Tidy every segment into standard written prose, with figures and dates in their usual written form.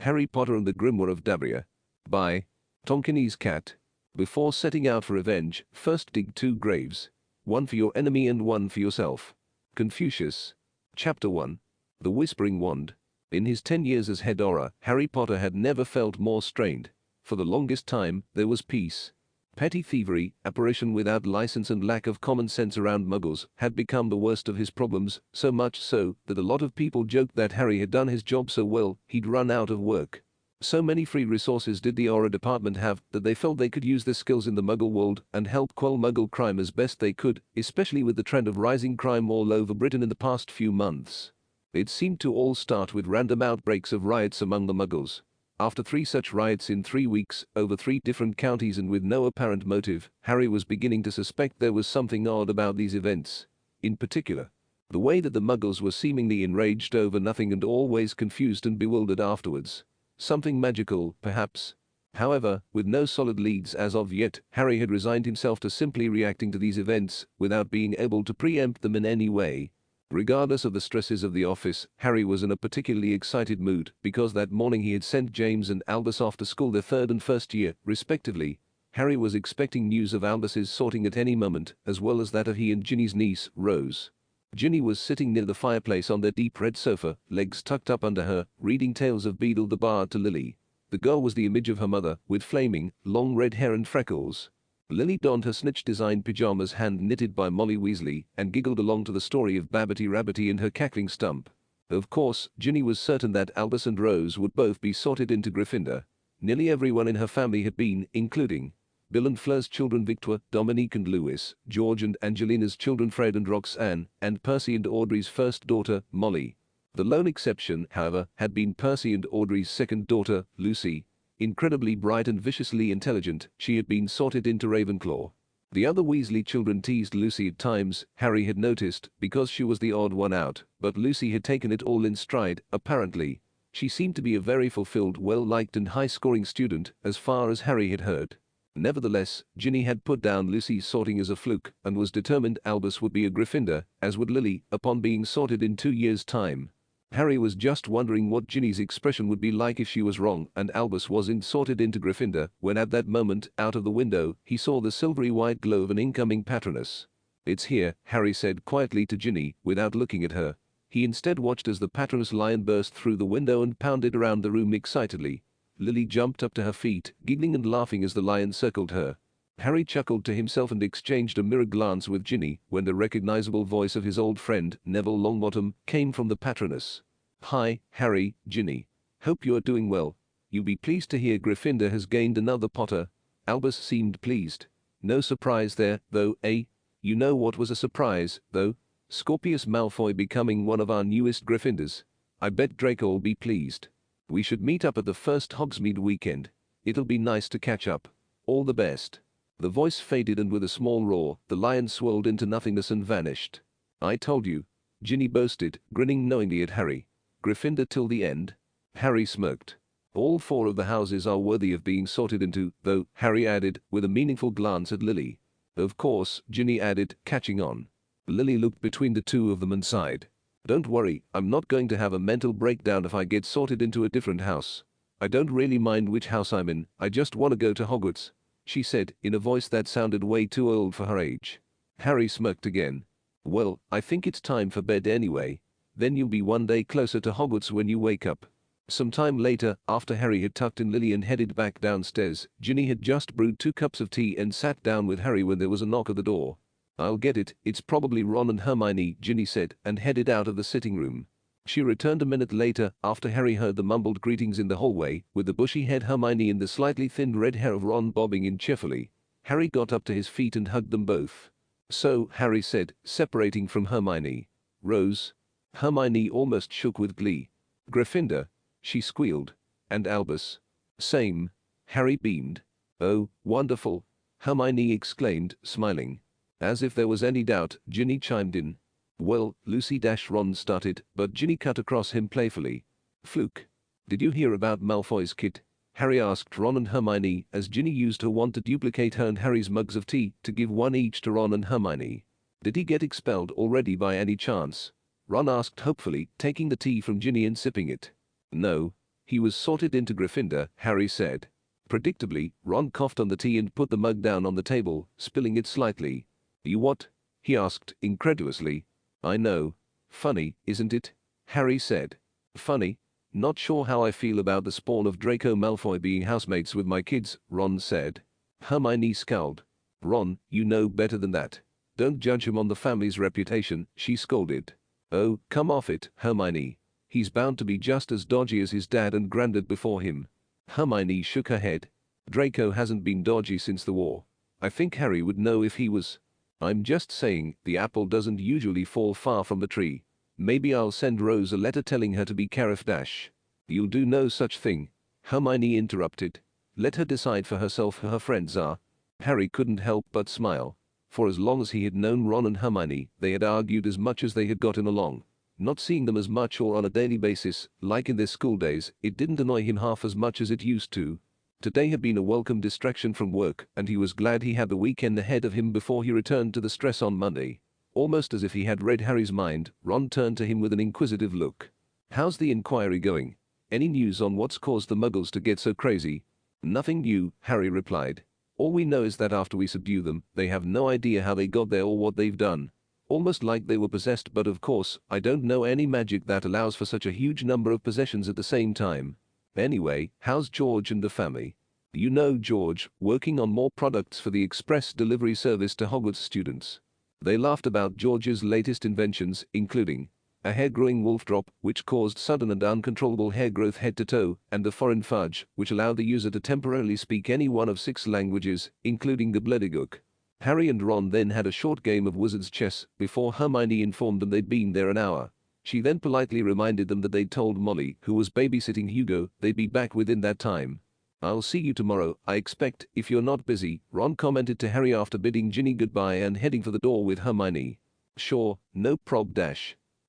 Harry Potter and the Grimoire of Dabria. By Tonkinese Cat. Before setting out for revenge, first dig 2 graves. One for your enemy and one for yourself. Confucius. Chapter 1. The Whispering Wand. In his 10 years as head Auror, Harry Potter had never felt more strained. For the longest time, there was peace. Petty thievery, apparition without license and lack of common sense around Muggles had become the worst of his problems, so much so that a lot of people joked that Harry had done his job so well, he'd run out of work. So many free resources did the Auror Department have that they felt they could use their skills in the Muggle world and help quell Muggle crime as best they could, especially with the trend of rising crime all over Britain in the past few months. It seemed to all start with random outbreaks of riots among the Muggles. After 3 such riots in 3 weeks, over 3 different counties and with no apparent motive, Harry was beginning to suspect there was something odd about these events. In particular, the way that the Muggles were seemingly enraged over nothing and always confused and bewildered afterwards. Something magical, perhaps. However, with no solid leads as of yet, Harry had resigned himself to simply reacting to these events without being able to preempt them in any way. Regardless of the stresses of the office, Harry was in a particularly excited mood because that morning he had sent James and Albus off to school their 3rd and 1st year, respectively. Harry was expecting news of Albus's sorting at any moment, as well as that of he and Ginny's niece, Rose. Ginny was sitting near the fireplace on their deep red sofa, legs tucked up under her, reading tales of Beedle the Bard to Lily. The girl was the image of her mother, with flaming, long red hair and freckles. Lily donned her snitch-designed pajamas hand-knitted by Molly Weasley and giggled along to the story of Babbity Rabbity and her cackling stump. Of course, Ginny was certain that Albus and Rose would both be sorted into Gryffindor. Nearly everyone in her family had been, including Bill and Fleur's children Victor, Dominique and Louis, George and Angelina's children Fred and Roxanne, and Percy and Audrey's first daughter, Molly. The lone exception, however, had been Percy and Audrey's second daughter, Lucy. Incredibly bright and viciously intelligent, she had been sorted into Ravenclaw. The other Weasley children teased Lucy at times, Harry had noticed, because she was the odd one out, but Lucy had taken it all in stride, apparently. She seemed to be a very fulfilled, well-liked and high-scoring student, as far as Harry had heard. Nevertheless, Ginny had put down Lucy's sorting as a fluke and was determined Albus would be a Gryffindor, as would Lily, upon being sorted in 2 years' time. Harry was just wondering what Ginny's expression would be like if she was wrong and Albus wasn't sorted into Gryffindor, when at that moment, out of the window, he saw the silvery white glow of an incoming Patronus. "It's here," Harry said quietly to Ginny, without looking at her. He instead watched as the Patronus lion burst through the window and pounded around the room excitedly. Lily jumped up to her feet, giggling and laughing as the lion circled her. Harry chuckled to himself and exchanged a mirror glance with Ginny when the recognizable voice of his old friend, Neville Longbottom, came from the Patronus. "Hi, Harry, Ginny. Hope you are doing well. You'll be pleased to hear Gryffindor has gained another Potter." Albus seemed pleased. "No surprise there, though, eh? You know what was a surprise, though? Scorpius Malfoy becoming one of our newest Gryffindors. I bet Draco'll be pleased. We should meet up at the first Hogsmeade weekend. It'll be nice to catch up. All the best." The voice faded and with a small roar, the lion swirled into nothingness and vanished. "I told you," Ginny boasted, grinning knowingly at Harry. "Gryffindor till the end?" Harry smirked. "All 4 of the houses are worthy of being sorted into, though," Harry added, with a meaningful glance at Lily. "Of course," Ginny added, catching on. Lily looked between the 2 of them and sighed. "Don't worry, I'm not going to have a mental breakdown if I get sorted into a different house. I don't really mind which house I'm in, I just want to go to Hogwarts," she said, in a voice that sounded way too old for her age. Harry smirked again. "Well, I think it's time for bed anyway. Then you'll be 1 day closer to Hogwarts when you wake up." Some time later, after Harry had tucked in Lily and headed back downstairs, Ginny had just brewed 2 cups of tea and sat down with Harry when there was a knock at the door. "I'll get it, it's probably Ron and Hermione," Ginny said, and headed out of the sitting room. She returned a minute later, after Harry heard the mumbled greetings in the hallway, with the bushy-haired Hermione and the slightly thinned red hair of Ron bobbing in cheerfully. Harry got up to his feet and hugged them both. "So," Harry said, separating from Hermione. "Rose?" Hermione almost shook with glee. "Gryffindor," she squealed. "And Albus?" "Same." Harry beamed. "Oh, wonderful," Hermione exclaimed, smiling. As if there was any doubt, Ginny chimed in. "Well, Lucy-Ron started, but Ginny cut across him playfully. "Fluke. Did you hear about Malfoy's kid?" Harry asked Ron and Hermione as Ginny used her wand to duplicate her and Harry's mugs of tea to give one each to Ron and Hermione. "Did he get expelled already by any chance?" Ron asked hopefully, taking the tea from Ginny and sipping it. "No. He was sorted into Gryffindor, Harry said. Predictably, Ron coughed on the tea and put the mug down on the table, spilling it slightly. You what? He asked, incredulously. I know. Funny, isn't it? Harry said. Funny? Not sure how I feel about the spawn of Draco Malfoy being housemates with my kids, Ron said. Hermione scowled. Ron, you know better than that. Don't judge him on the family's reputation, she scolded. Oh, come off it, Hermione. He's bound to be just as dodgy as his dad and granddad before him. Hermione shook her head. Draco hasn't been dodgy since the war. I think Harry would know if he was. I'm just saying, the apple doesn't usually fall far from the tree. Maybe I'll send Rose a letter telling her to be careful. You'll do no such thing, Hermione interrupted. Let her decide for herself who her friends are. Harry couldn't help but smile. For as long as he had known Ron and Hermione, they had argued as much as they had gotten along. Not seeing them as much or on a daily basis, like in their school days, it didn't annoy him half as much as it used to. Today had been a welcome distraction from work, and he was glad he had the weekend ahead of him before he returned to the stress on Monday. Almost as if he had read Harry's mind, Ron turned to him with an inquisitive look. How's the inquiry going? Any news on what's caused the Muggles to get so crazy? Nothing new, Harry replied. All we know is that after we subdue them, they have no idea how they got there or what they've done. Almost like they were possessed, but of course, I don't know any magic that allows for such a huge number of possessions at the same time. Anyway, how's George and the family? You know George, working on more products for the express delivery service to Hogwarts students. They laughed about George's latest inventions, including a hair-growing wolf drop, which caused sudden and uncontrollable hair growth head to toe, and the foreign fudge, which allowed the user to temporarily speak any one of 6 languages, including the Blediguk. Harry and Ron then had a short game of wizard's chess before Hermione informed them they'd been there an hour. She then politely reminded them that they'd told Molly, who was babysitting Hugo, they'd be back within that time. I'll see you tomorrow, I expect, if you're not busy, Ron commented to Harry after bidding Ginny goodbye and heading for the door with Hermione. Sure, no prob.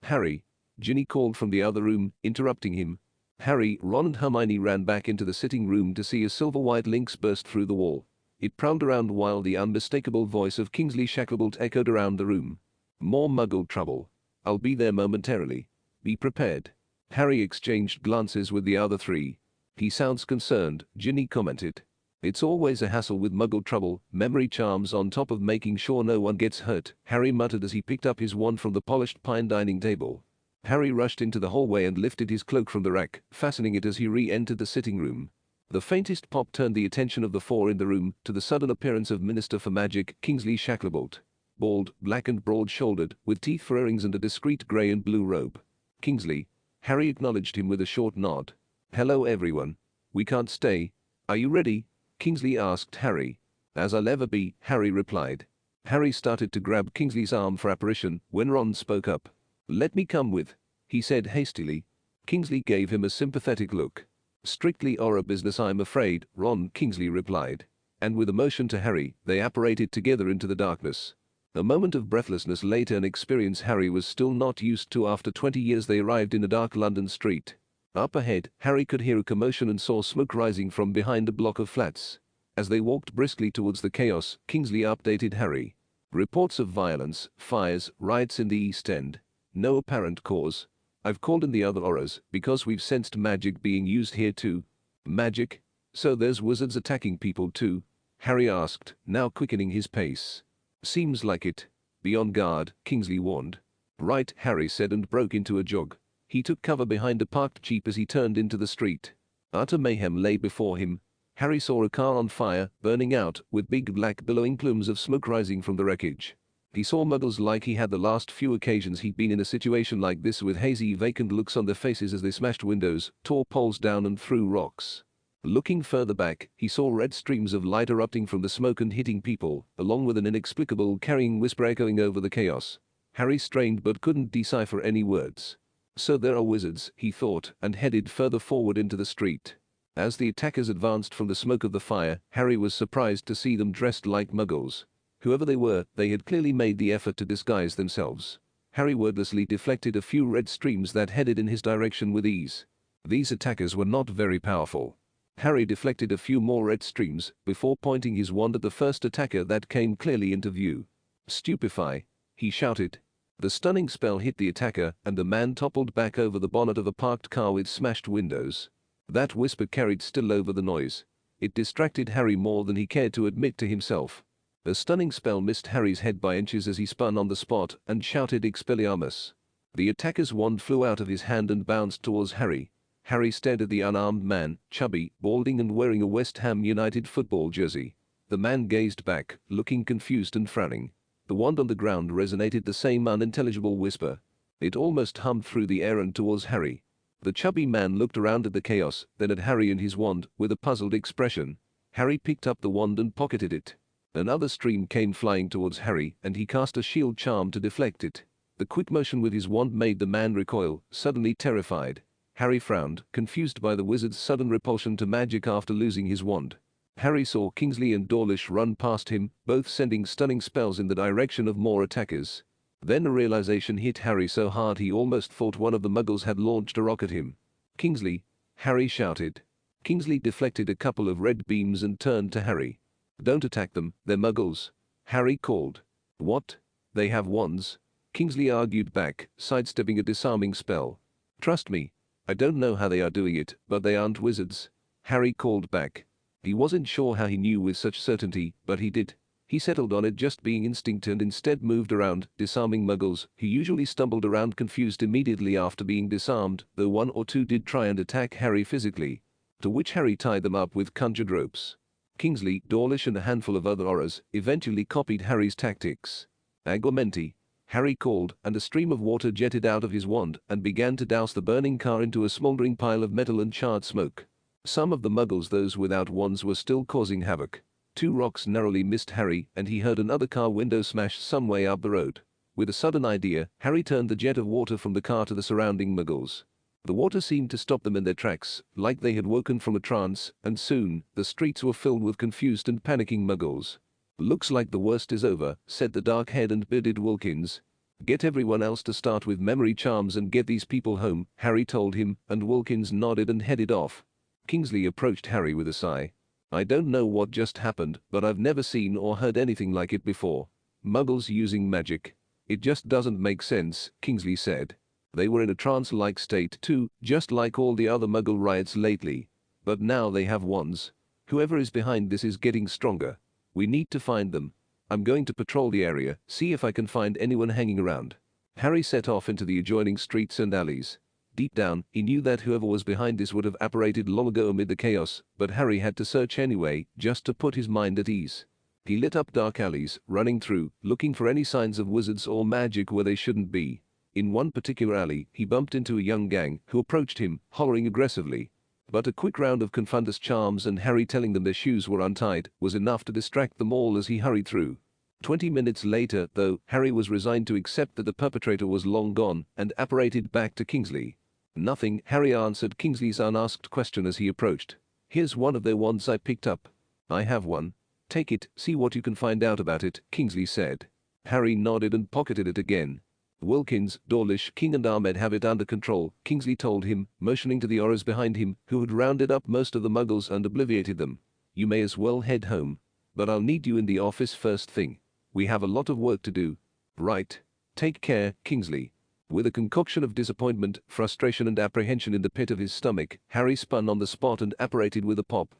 Harry, Ginny called from the other room, interrupting him. Harry, Ron and Hermione ran back into the sitting room to see a silver-white lynx burst through the wall. It prowled around while the unmistakable voice of Kingsley Shacklebolt echoed around the room. More Muggle trouble. I'll be there momentarily. Be prepared. Harry exchanged glances with the other 3. He sounds concerned, Ginny commented. It's always a hassle with Muggle trouble, memory charms on top of making sure no one gets hurt, Harry muttered as he picked up his wand from the polished pine dining table. Harry rushed into the hallway and lifted his cloak from the rack, fastening it as he re-entered the sitting room. The faintest pop turned the attention of the 4 in the room to the sudden appearance of Minister for Magic, Kingsley Shacklebolt. Bald, black and broad-shouldered, with teeth for earrings and a discreet grey and blue robe. Kingsley. Harry acknowledged him with a short nod. Hello everyone. We can't stay. Are you ready? Kingsley asked Harry. As I'll ever be, Harry replied. Harry started to grab Kingsley's arm for apparition when Ron spoke up. Let me come with, he said hastily. Kingsley gave him a sympathetic look. Strictly Auror business, I'm afraid, Ron, Kingsley replied. And with a motion to Harry, they apparated together into the darkness. A moment of breathlessness later, an experience Harry was still not used to. After 20 years they arrived in a dark London street. Up ahead, Harry could hear a commotion and saw smoke rising from behind a block of flats. As they walked briskly towards the chaos, Kingsley updated Harry. Reports of violence, fires, riots in the East End. No apparent cause. I've called in the other Aurors because we've sensed magic being used here too. Magic? So there's wizards attacking people too? Harry asked, now quickening his pace. Seems like it. Be on guard, Kingsley warned. Right, Harry said and broke into a jog. He took cover behind a parked jeep as he turned into the street. Utter mayhem lay before him. Harry saw a car on fire, burning out, with big black billowing plumes of smoke rising from the wreckage. He saw Muggles like he had the last few occasions he'd been in a situation like this, with hazy, vacant looks on their faces as they smashed windows, tore poles down and threw rocks. Looking further back, he saw red streams of light erupting from the smoke and hitting people, along with an inexplicable carrying whisper echoing over the chaos. Harry strained but couldn't decipher any words. So there are wizards, he thought, and headed further forward into the street. As the attackers advanced from the smoke of the fire, Harry was surprised to see them dressed like Muggles. Whoever they were, they had clearly made the effort to disguise themselves. Harry wordlessly deflected a few red streams that headed in his direction with ease. These attackers were not very powerful. Harry deflected a few more red streams before pointing his wand at the first attacker that came clearly into view. Stupefy, he shouted. The stunning spell hit the attacker, and the man toppled back over the bonnet of a parked car with smashed windows. That whisper carried still over the noise. It distracted Harry more than he cared to admit to himself. A stunning spell missed Harry's head by inches as he spun on the spot and shouted Expelliarmus. The attacker's wand flew out of his hand and bounced towards Harry. Harry stared at the unarmed man, chubby, balding and wearing a West Ham United football jersey. The man gazed back, looking confused and frowning. The wand on the ground resonated the same unintelligible whisper. It almost hummed through the air and towards Harry. The chubby man looked around at the chaos, then at Harry and his wand, with a puzzled expression. Harry picked up the wand and pocketed it. Another stream came flying towards Harry, and he cast a shield charm to deflect it. The quick motion with his wand made the man recoil, suddenly terrified. Harry frowned, confused by the wizard's sudden repulsion to magic after losing his wand. Harry saw Kingsley and Dawlish run past him, both sending stunning spells in the direction of more attackers. Then a realization hit Harry so hard he almost thought one of the Muggles had launched a rock at him. "Kingsley!" Harry shouted. Kingsley deflected a couple of red beams and turned to Harry. "Don't attack them, they're Muggles," Harry called. "What? They have wands?" Kingsley argued back, sidestepping a disarming spell. "Trust me. I don't know how they are doing it, but they aren't wizards," Harry called back. He wasn't sure how he knew with such certainty, but he did. He settled on it just being instinct and instead moved around, disarming Muggles, who usually stumbled around confused immediately after being disarmed, though one or two did try and attack Harry physically. To which Harry tied them up with conjured ropes. Kingsley, Dawlish and a handful of other Aurors eventually copied Harry's tactics. "Aguamenti," Harry called, and a stream of water jetted out of his wand and began to douse the burning car into a smoldering pile of metal and charred smoke. Some of the Muggles, those without wands, were still causing havoc. 2 rocks narrowly missed Harry, and he heard another car window smash some way up the road. With a sudden idea, Harry turned the jet of water from the car to the surrounding Muggles. The water seemed to stop them in their tracks, like they had woken from a trance, and soon, the streets were filled with confused and panicking Muggles. "Looks like the worst is over," said the dark-haired and bearded Wilkins. "Get everyone else to start with memory charms and get these people home," Harry told him, and Wilkins nodded and headed off. Kingsley approached Harry with a sigh. "I don't know what just happened, but I've never seen or heard anything like it before. Muggles using magic. It just doesn't make sense," Kingsley said. "They were in a trance-like state too, just like all the other Muggle riots lately. But now they have wands. Whoever is behind this is getting stronger. We need to find them. I'm going to patrol the area, see if I can find anyone hanging around." Harry set off into the adjoining streets and alleys. Deep down, he knew that whoever was behind this would have apparated long ago amid the chaos, but Harry had to search anyway, just to put his mind at ease. He lit up dark alleys, running through, looking for any signs of wizards or magic where they shouldn't be. In one particular alley, he bumped into a young gang who approached him, hollering aggressively. But a quick round of Confundus charms and Harry telling them their shoes were untied was enough to distract them all as he hurried through. 20 minutes later, though, Harry was resigned to accept that the perpetrator was long gone and apparated back to Kingsley. "Nothing," Harry answered Kingsley's unasked question as he approached. "Here's one of their wands I picked up." "I have one. Take it, see what you can find out about it," Kingsley said. Harry nodded and pocketed it again. "Wilkins, Dawlish, King and Ahmed have it under control," Kingsley told him, motioning to the Aurors behind him, who had rounded up most of the Muggles and obliviated them. "You may as well head home. But I'll need you in the office first thing. We have a lot of work to do." "Right. Take care, Kingsley." With a concoction of disappointment, frustration and apprehension in the pit of his stomach, Harry spun on the spot and apparated with a pop.